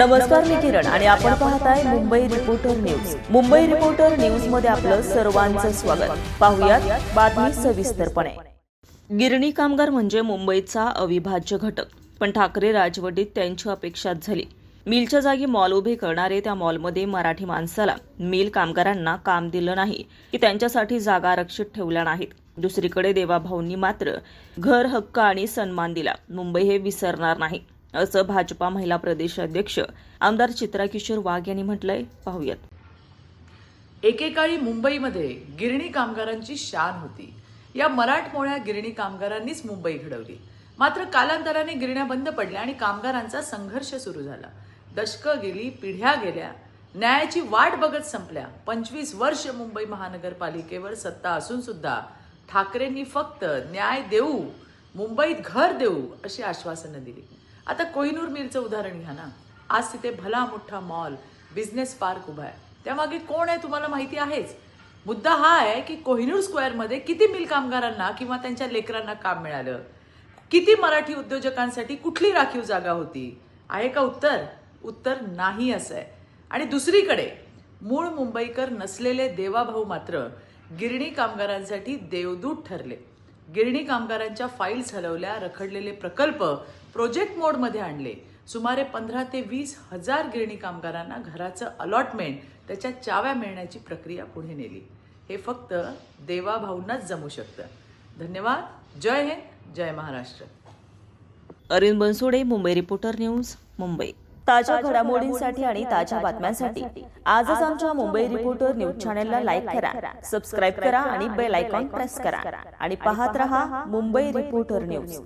नमस्कार, मी किरण आणि आपण पाहताय Mumbai reporter news. Mumbai reporter news मध्ये आपलं सर्वांचं स्वागत. पाहुयात बातमी सविस्तरपणे. गिरणी कामगार म्हणजे मुंबईचा अविभाज्य घटक, पण ठाकरे राजवटीत त्यांची अपेक्षाच झाली. मिलच्या जागी मॉल उभे करणारे त्या मॉलमध्ये मराठी माणसाला, मिल कामगारांना काम दिलं नाही की त्यांच्यासाठी जागा आरक्षित ठेवल्या नाहीत. दुसरीकडे देवाभाऊंनी मात्र घर, हक्क आणि सन्मान दिला. मुंबई हे विसरणार नाही, असं भाजपा महिला प्रदेश अध्यक्ष आमदार चित्रा किशोर वाघ यांनी म्हटलंय. पाहूयात. एकेकाळी मुंबईमध्ये गिरणी कामगारांची शान होती. या मराठमोळ्या गिरणी कामगारांनीच मुंबई घडवली. मात्र कालांतराने गिरण्या बंद पडल्या आणि कामगारांचा संघर्ष सुरू झाला. दशकं गेली, पिढ्या गेल्या, न्यायाची वाट बघत संपल्या. 25 वर्ष मुंबई महानगरपालिकेवर सत्ता असून सुद्धा ठाकरेंनी फक्त न्याय देऊ, मुंबईत घर देऊ अशी आश्वासनं दिली. आता कोहिनूर मिलचं उदाहरण घ्या ना. आज तिथे भला मोठा मॉल, बिझनेस पार्क उभा आहे. त्यामागे कोण आहे तुम्हाला माहिती आहेच. मुद्दा हा आहे की कोहिनूर स्क्वेअरमध्ये किती मिल कामगारांना किंवा त्यांच्या लेकरांना काम मिळालं, किती मराठी उद्योजकांसाठी कुठली राखीव जागा होती. आहे का उत्तर? उत्तर नाही असं आहे. आणि दुसरीकडे मूळ मुंबईकर नसलेले देवाभाऊ मात्र गिरणी कामगारांसाठी देवदूत ठरले. गिरणी कामगारांच्या फाईल्स हलवल्या, रखडलेले प्रकल्प प्रोजेक्ट मोडमध्ये आणले. सुमारे 15 ते 20 हजार गिरणी कामगारांना घराचं अलॉटमेंट, त्याच्या चाव्या मिळण्याची प्रक्रिया पुढे नेली. हे फक्त देवाभाऊंनाच जमू शकतं. धन्यवाद. जय हिंद, जय महाराष्ट्र. Arind Bansode, Mumbai reporter news, Mumbai. ताज्या घडामोडींसाठी आणि ताज्या बातम्यांसाठी आजच आमच्या मुंबई रिपोर्टर न्यूज चॅनलला लाईक करा, सबस्क्राईब करा आणि बेल आयकॉन प्रेस करा आणि पाहत रहा मुंबई रिपोर्टर न्यूज.